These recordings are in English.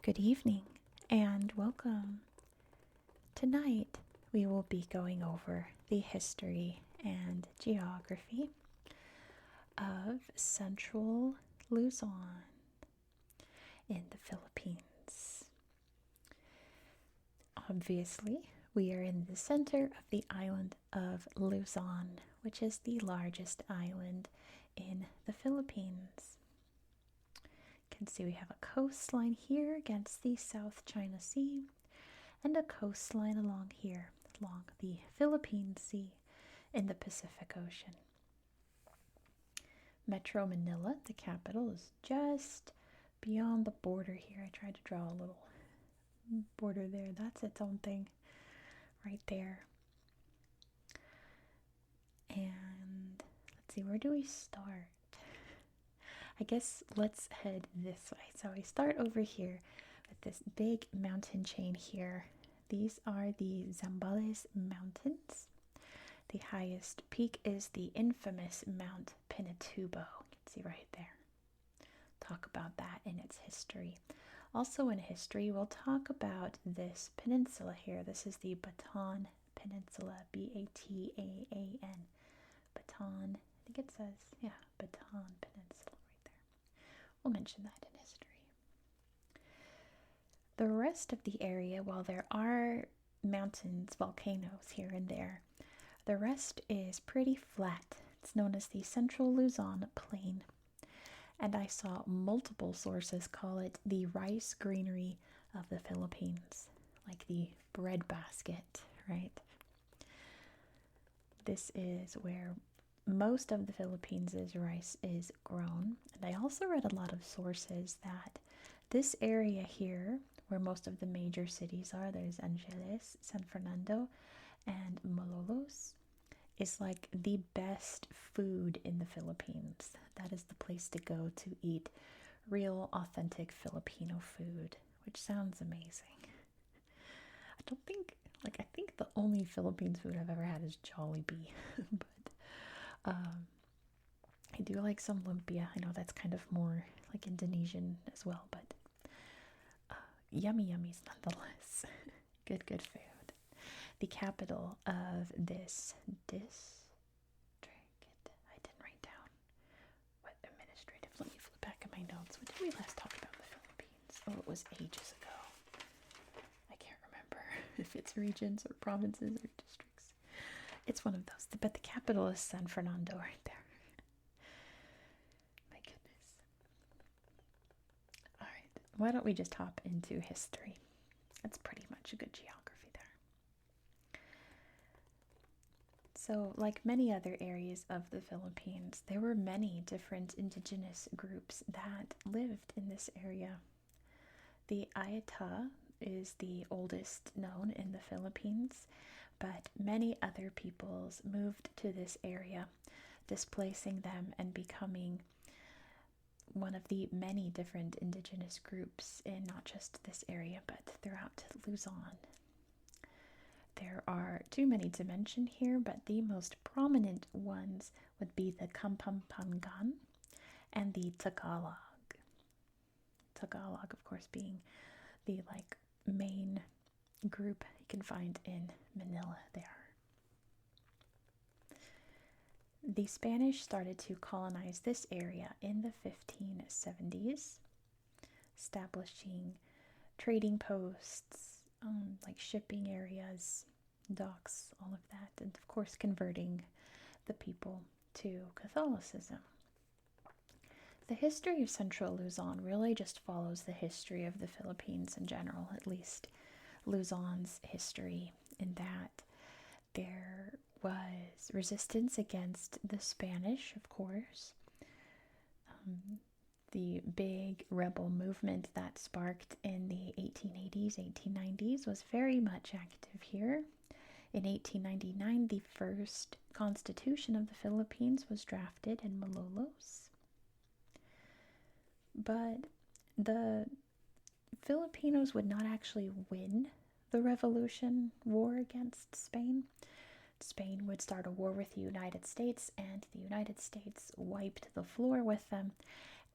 Good evening and welcome. Tonight we will be going over the history and geography of central Luzon in the Philippines. Obviously, we are in the center of the island of Luzon, which is the largest island in the Philippines. You can see we have a coastline here against the South China Sea and a coastline along here, along the Philippine Sea in the Pacific Ocean. Metro Manila, the capital, is just beyond the border here. I tried to draw a little border there. That's its own thing right there. And let's see, where do we start? I guess let's head this way. So we start over here with this big mountain chain here. These are the Zambales Mountains. The highest peak is the infamous Mount Pinatubo. You can see right there. Talk about that in its history. Also in history, we'll talk about this peninsula here. This is the Bataan Peninsula, Bataan. Bataan, I think it says, yeah, Bataan Peninsula right there. We'll mention that in history. The rest of the area, while there are mountains, volcanoes here and there, the rest is pretty flat. It's known as the Central Luzon Plain. And I saw multiple sources call it the rice greenery of the Philippines, like the breadbasket, right? This is where most of the Philippines' rice is grown. And I also read a lot of sources that this area here, where most of the major cities are, there's Angeles, San Fernando, and Malolos, is like the best food in the Philippines. That is the place to go to eat real, authentic Filipino food, which sounds amazing. I think the only Philippines food I've ever had is Jollibee, but I do like some lumpia. I know that's kind of more like Indonesian as well, but yummy yummies nonetheless. Good food. The capital of this district, I didn't write down what administrative. Let me flip back at my notes. When did we last talk about the Philippines? Oh, it was ages ago. I can't remember if it's regions or provinces or districts. It's one of those. But the capital is San Fernando right there. My goodness. All right. Why don't we just hop into history? That's pretty much a good geography there. So, like many other areas of the Philippines, there were many different indigenous groups that lived in this area. The Ayata is the oldest known in the Philippines, but many other peoples moved to this area, displacing them and becoming one of the many different indigenous groups in not just this area, but throughout Luzon. There are too many to mention here, but the most prominent ones would be the Kampampangan and the Tagalog. Tagalog, of course, being the main group you can find in Manila there. The Spanish started to colonize this area in the 1570s, establishing trading posts, like shipping areas, docks, all of that, and of course converting the people to Catholicism. The history of Central Luzon really just follows the history of the Philippines in general, at least Luzon's history, in that there was resistance against the Spanish, of course. The big rebel movement that sparked in the 1880s, 1890s was very much active here. In 1899, the first constitution of the Philippines was drafted in Malolos. But the Filipinos would not actually win the Revolution War against Spain. Spain would start a war with the United States, and the United States wiped the floor with them,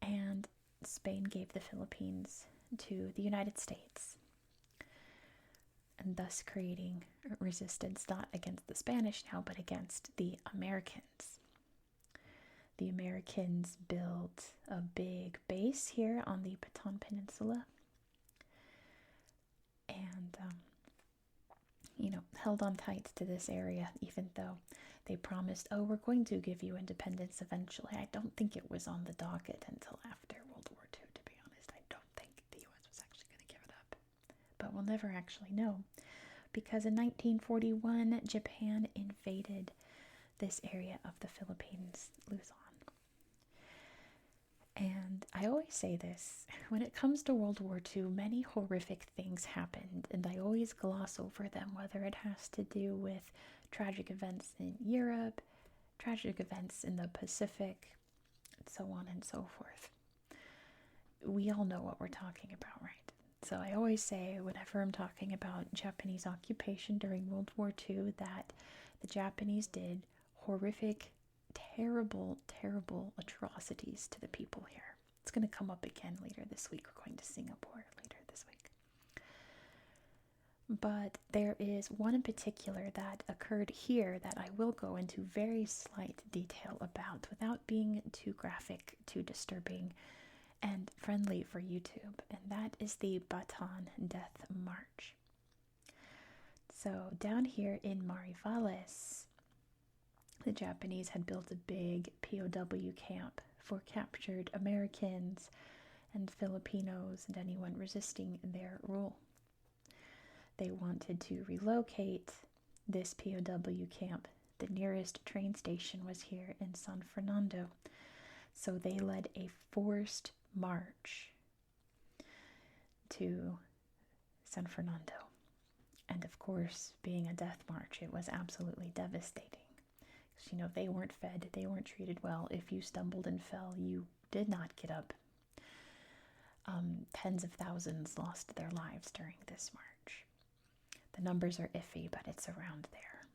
and Spain gave the Philippines to the United States, and thus creating resistance not against the Spanish now, but against the Americans. The Americans built a big base here on the Bataan Peninsula and, held on tight to this area, even though they promised, oh, we're going to give you independence eventually. I don't think it was on the docket until after World War II, to be honest. I don't think the U.S. was actually going to give it up. But we'll never actually know, because in 1941, Japan invaded this area of the Philippines, Luzon. And I always say this, when it comes to World War II, many horrific things happened, and I always gloss over them, whether it has to do with tragic events in Europe, tragic events in the Pacific, and so on and so forth. We all know what we're talking about, right? So I always say, whenever I'm talking about Japanese occupation during World War II, that the Japanese did horrific, terrible, terrible atrocities to the people here. It's going to come up again later this week. We're going to Singapore later this week. But there is one in particular that occurred here that I will go into very slight detail about without being too graphic, too disturbing, and friendly for YouTube, and that is the Bataan Death March. So down here in Mariveles, the Japanese had built a big POW camp for captured Americans and Filipinos and anyone resisting their rule. They wanted to relocate this POW camp. The nearest train station was here in San Fernando, so they led a forced march to San Fernando. And of course, being a death march, it was absolutely devastating. Because, they weren't fed, they weren't treated well. If you stumbled and fell, you did not get up. Tens of thousands lost their lives during this march. The numbers are iffy, but it's around there.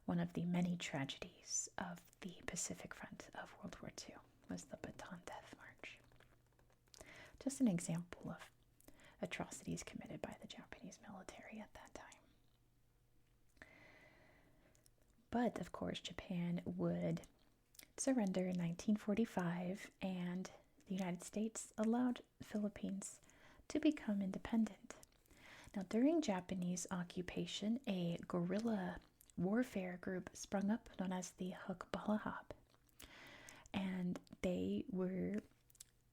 One of the many tragedies of the Pacific Front of World War II was the Bataan Death March. Just an example of atrocities committed by the Japanese military at that time. But, of course, Japan would surrender in 1945, and the United States allowed the Philippines to become independent. Now, during Japanese occupation, a guerrilla warfare group sprung up known as the Hukbalahap. And they were,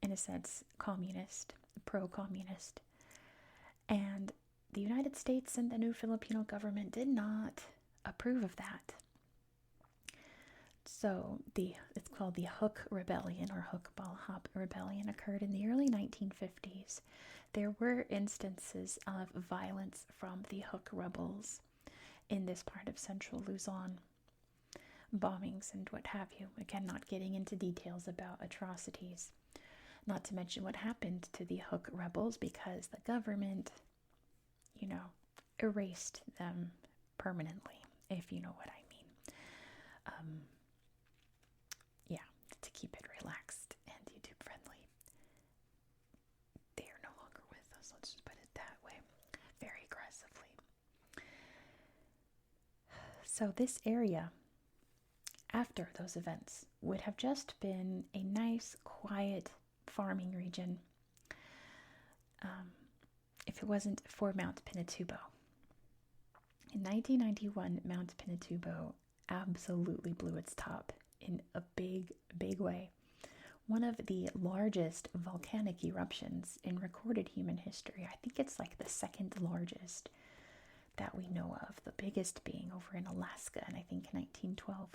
in a sense, communist, pro-communist. And the United States and the new Filipino government did not approve of that. So it's called the Huk Rebellion, or Hukbalahap Rebellion, occurred in the early 1950s. There were instances of violence from the Huk rebels in this part of central Luzon. Bombings and what have you. Again, not getting into details about atrocities. Not to mention what happened to the Huk rebels, because the government, erased them permanently, if you know what I mean. To keep it relaxed and YouTube friendly. They are no longer with us, let's just put it that way, very aggressively. So this area, after those events, would have just been a nice, quiet farming region if it wasn't for Mount Pinatubo. In 1991, Mount Pinatubo absolutely blew its top in a big, big way. One of the largest volcanic eruptions in recorded human history. I think it's like the second largest that we know of, the biggest being over in Alaska, and I think 1912.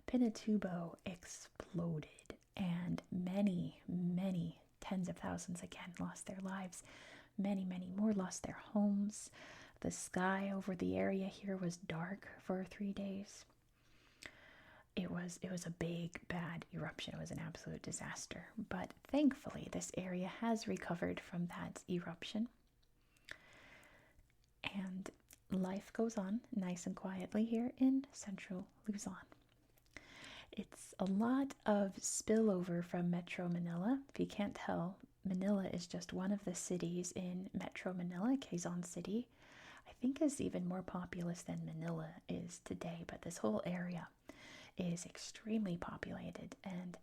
Pinatubo exploded, and many, many tens of thousands again lost their lives. Many, many more lost their homes. The sky over the area here was dark for 3 days. It was a big, bad eruption. It was an absolute disaster. But thankfully, this area has recovered from that eruption. And life goes on nice and quietly here in central Luzon. It's a lot of spillover from Metro Manila. If you can't tell, Manila is just one of the cities in Metro Manila, Quezon City. I think is even more populous than Manila is today, but this whole area is extremely populated. And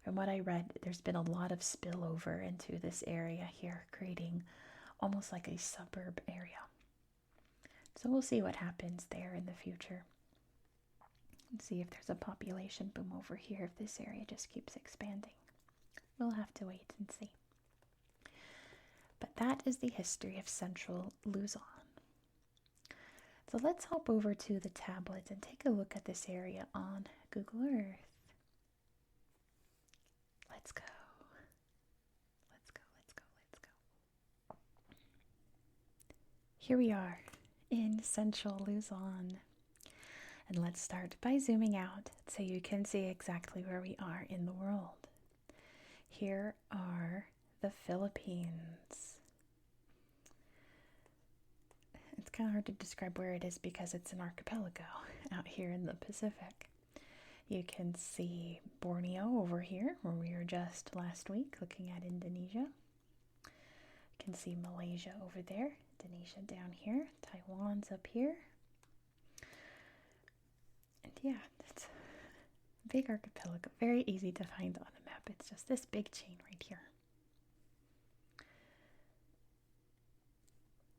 from what I read, there's been a lot of spillover into this area here, creating almost like a suburb area. So we'll see what happens there in the future. See if there's a population boom over here, if this area just keeps expanding. We'll have to wait and see. But that is the history of central Luzon. So let's hop over to the tablet and take a look at this area on Google Earth. Let's go. Let's go, let's go, let's go. Here we are in central Luzon. And let's start by zooming out so you can see exactly where we are in the world. Here are the Philippines. It's kind of hard to describe where it is because it's an archipelago out here in the Pacific. You can see Borneo over here, where we were just last week looking at Indonesia. You can see Malaysia over there, Indonesia down here, Taiwan's up here. And yeah, it's a big archipelago, very easy to find on a map. It's just this big chain right here.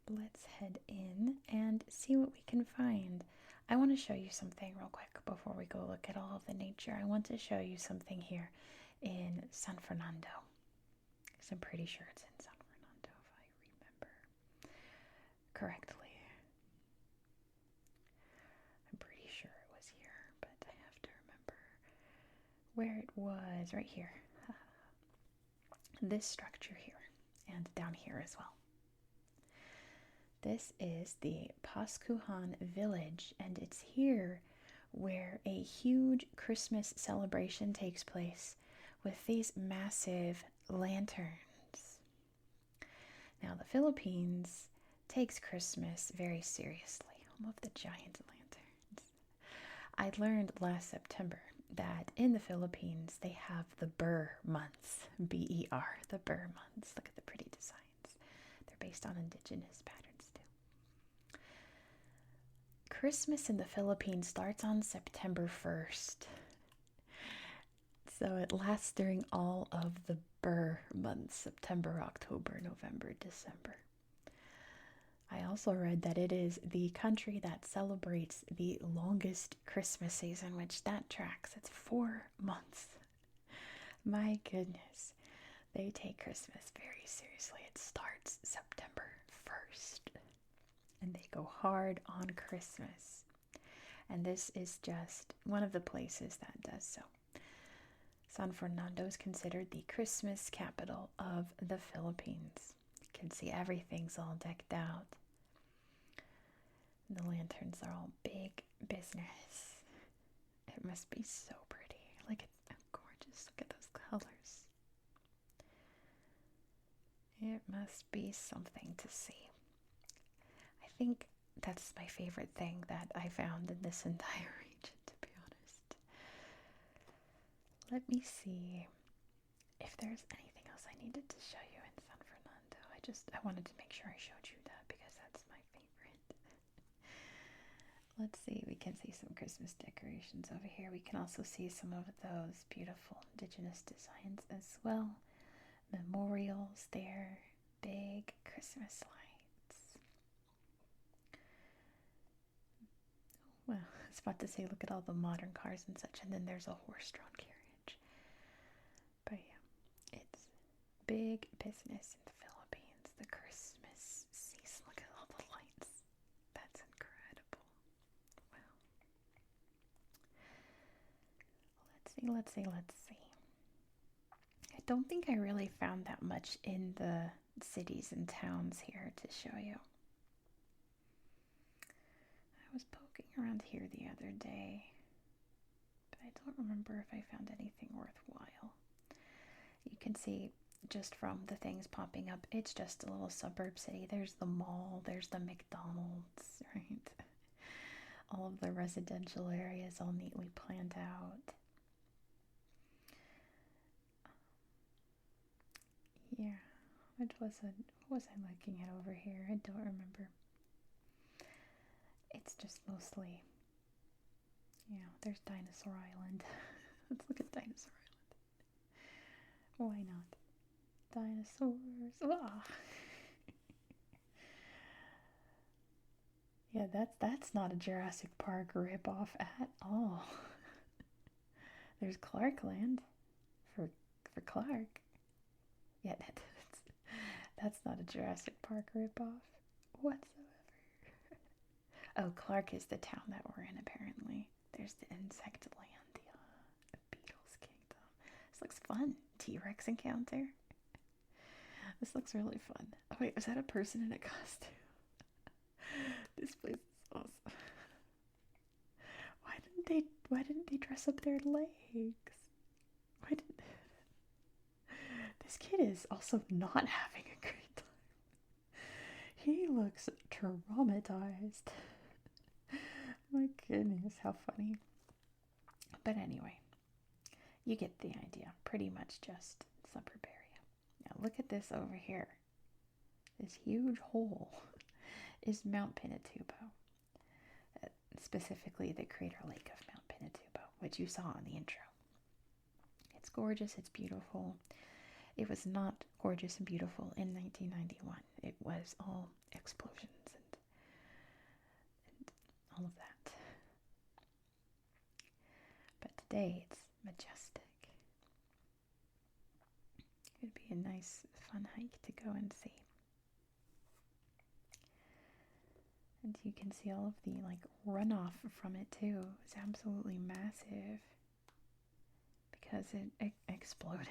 Let's head in and see what we can find. I want to show you something real quick before we go look at all of the nature. I want to show you something here in San Fernando. Because I'm pretty sure it's in San Fernando if I remember correctly. I'm pretty sure it was here, but I have to remember where it was. Right here. This structure here and down here as well. This is the Pascuhan village, and it's here where a huge Christmas celebration takes place with these massive lanterns. Now, the Philippines takes Christmas very seriously. Home of the giant lanterns. I learned last September that in the Philippines they have the Ber months, B-E-R, the Ber months. Look at the pretty designs. They're based on indigenous patterns. Christmas in the Philippines starts on September 1st. So it lasts during all of the Ber months, September, October, November, December. I also read that it is the country that celebrates the longest Christmas season, which that tracks. It's 4 months. My goodness. They take Christmas very seriously. It starts September 1st. And they go hard on Christmas. And this is just one of the places that does so. San Fernando is considered the Christmas capital of the Philippines. You can see everything's all decked out. The lanterns are all big business. It must be so pretty. Look at them, gorgeous. Look at those colors. It must be something to see. I think that's my favorite thing that I found in this entire region, to be honest. Let me see if there's anything else I needed to show you in San Fernando. I wanted to make sure I showed you that because that's my favorite. Let's see, we can see some Christmas decorations over here. We can also see some of those beautiful indigenous designs as well. Memorials there, big Christmas lights. Well, I was about to say, look at all the modern cars and such, and then there's a horse-drawn carriage. But yeah, it's big business in the Philippines. The Christmas season, look at all the lights. That's incredible. Wow. Let's see. I don't think I really found that much in the cities and towns here to show you. I was poking around here the other day, but I don't remember if I found anything worthwhile. You can see just from the things popping up, it's just a little suburb city. There's the mall, there's the McDonald's, right? All of the residential areas all neatly planned out. Yeah, What was I looking at over here? I don't remember. It's just mostly, there's Dinosaur Island. Let's look at Dinosaur Island. Why not? Dinosaurs. Ah. Yeah, that's not a Jurassic Park ripoff at all. There's Clarkland for Clark. Yeah, that's not a Jurassic Park ripoff whatsoever. Oh, Clark is the town that we're in, apparently. There's the insect land, the Beatles Kingdom. This looks fun. T-Rex encounter. This looks really fun. Oh wait, was that a person in a costume? This place is awesome. Why didn't they dress up their legs? Why didn't This kid is also not having a great time. He looks traumatized. My goodness, how funny. But anyway, you get the idea. Pretty much just suburb area. Now look at this over here. This huge hole is Mount Pinatubo. Specifically the crater lake of Mount Pinatubo, which you saw in the intro. It's gorgeous, it's beautiful. It was not gorgeous and beautiful in 1991. It was all explosions and all of that. But today it's majestic. It would be a nice, fun hike to go and see. And you can see all of the runoff from it too. It's absolutely massive because it exploded.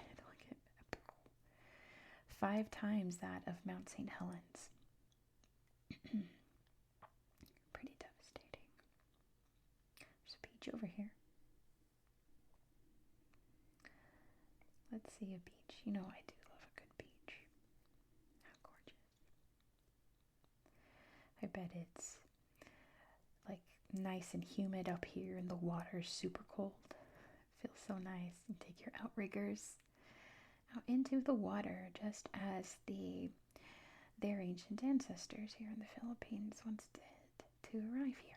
5 times that of Mount St. Helens. Pretty devastating. There's a beach over here. Let's see a beach. You know I do love a good beach. How gorgeous. I bet it's nice and humid up here and the water's super cold. It feels so nice. You take your outriggers out into the water, just as their ancient ancestors here in the Philippines once did to arrive here.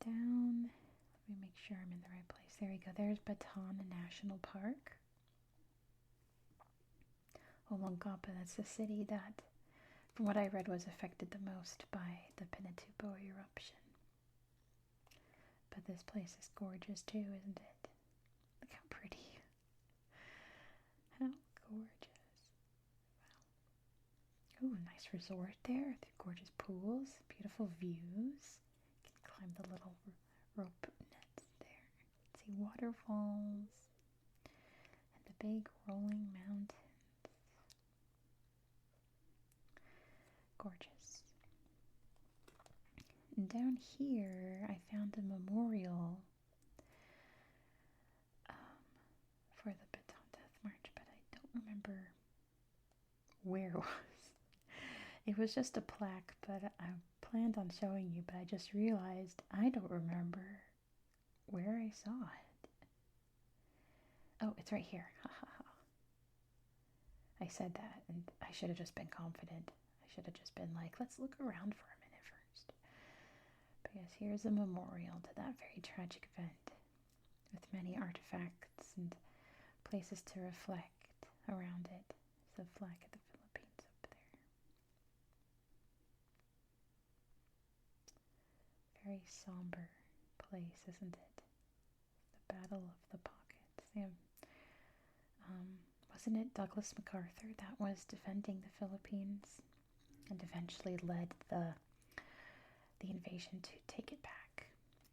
Down, let me make sure I'm in the right place. There we go. There's Bataan National Park. Olongapo, that's the city that, from what I read, was affected the most by the Pinatubo eruption. But this place is gorgeous too, isn't it? Look how pretty. How gorgeous. Wow. Ooh, nice resort there. Gorgeous pools, beautiful views. You can climb the little rope nets there. See waterfalls and the big rolling mountains. Gorgeous. And down here, I found a memorial for the Bataan Death March, but I don't remember where it was. It was just a plaque, but I planned on showing you, but I just realized I don't remember where I saw it. Oh, it's right here. Ha ha ha. I said that, and I should have just been confident. I should have just been like, let's look around for a minute first. But yes, here's a memorial to that very tragic event, with many artifacts and places to reflect around it. There's a flag of the Philippines up there. Very somber place, isn't it? The Battle of the Pockets. Yeah. Wasn't it Douglas MacArthur that was defending the Philippines and eventually led the invasion to take it back,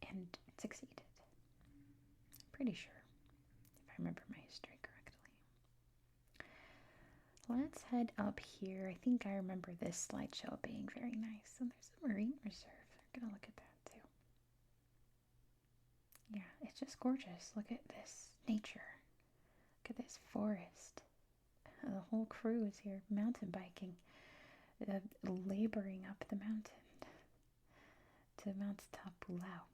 and it succeeded? I'm pretty sure, if I remember my history correctly. Let's head up here. I think I remember this slideshow being very nice. And there's a marine reserve. We're gonna look at that too. Yeah, it's just gorgeous. Look at this nature. Look at this forest. The whole crew is here mountain biking, laboring up the mountain to Mount Tapulao.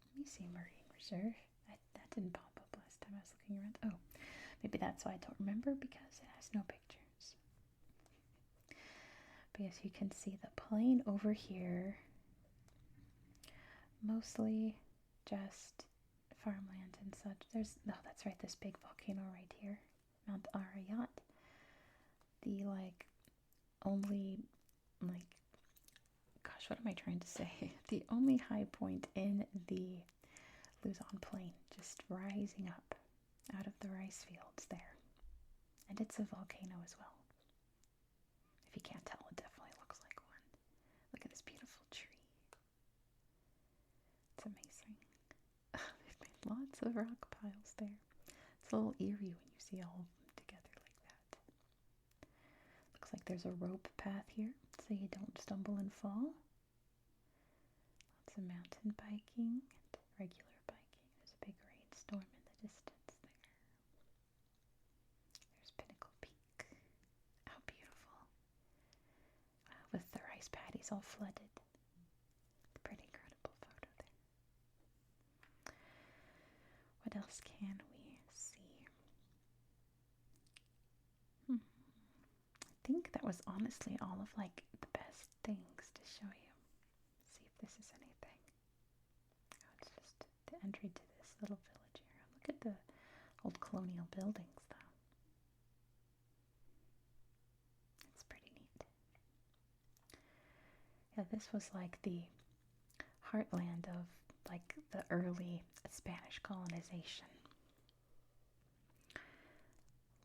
Let me see, marine reserve. I didn't pop up last time I was looking around. Oh, maybe that's why I don't remember, because it has no pictures. But yes, you can see the plain over here. Mostly just farmland and such. There's, no, that's right, this big volcano right here. Mount Arayat. The, like, only, like, gosh, what am I trying to say? The only high point in the Luzon plain, just rising up out of the rice fields there. And it's a volcano as well. If you can't tell, it definitely looks like one. Look at this beautiful tree. It's amazing. They've made lots of rock piles there. It's a little eerie when you see all of them together like that. Looks like there's a rope path here, so you don't stumble and fall. Lots of mountain biking and regular biking. There's a big rainstorm in the distance there. There's Pinnacle Peak. How beautiful. With the rice paddies all flooded. Pretty incredible photo there. What else can we see? I think that was honestly all of like the best things to show you. See if this is anything. Oh, it's just the entry to this little village here. Look at the old colonial buildings though. It's pretty neat. Yeah, this was like the heartland of like the early Spanish colonization.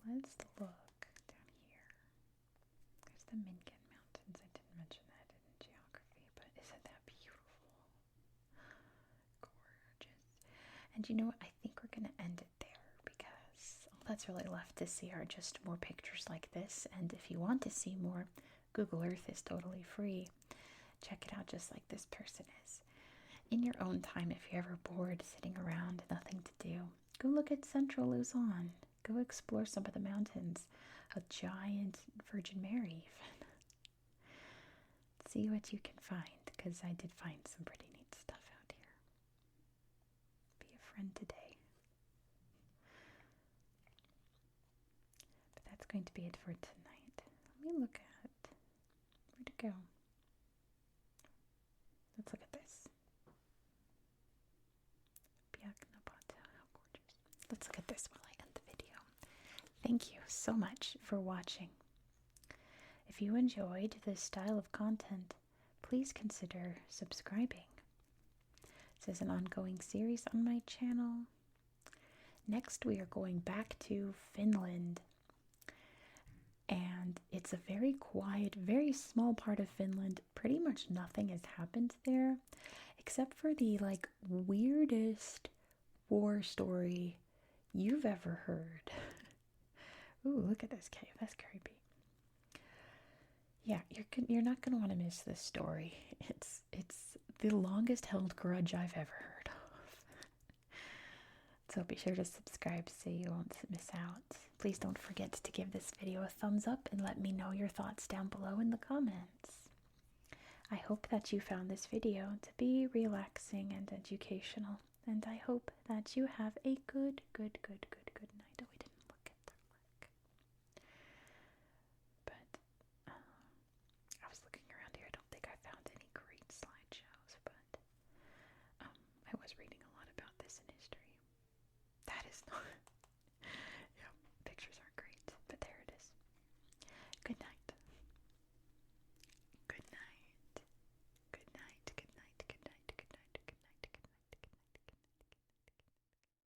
Let's look down here. There's the Mingan Mountains. I didn't mention that in geography, but isn't that beautiful? Gorgeous. And you know what? I think we're going to end it there, because all that's really left to see are just more pictures like this. And if you want to see more, Google Earth is totally free. Check it out just like this person is. In your own time, if you're ever bored sitting around, nothing to do, go look at central Luzon. Go explore some of the mountains. A giant Virgin Mary even. See what you can find, because I did find some pretty neat stuff out here. Be a friend today. But that's going to be it for tonight. Let me look at, where'd it go? Let's look at this. How gorgeous. Let's look at this while I end the video. Thank you so much for watching. If you enjoyed this style of content, please consider subscribing. This is an ongoing series on my channel. Next, we are going back to Finland. And it's a very quiet, very small part of Finland. Pretty much nothing has happened there, except for the like weirdest war story you've ever heard. Ooh, look at this cave. That's creepy. Yeah, you're not gonna want to miss this story. It's the longest held grudge I've ever heard of. So be sure to subscribe so you won't miss out. Please don't forget to give this video a thumbs up and let me know your thoughts down below in the comments. I hope that you found this video to be relaxing and educational, and I hope that you have a good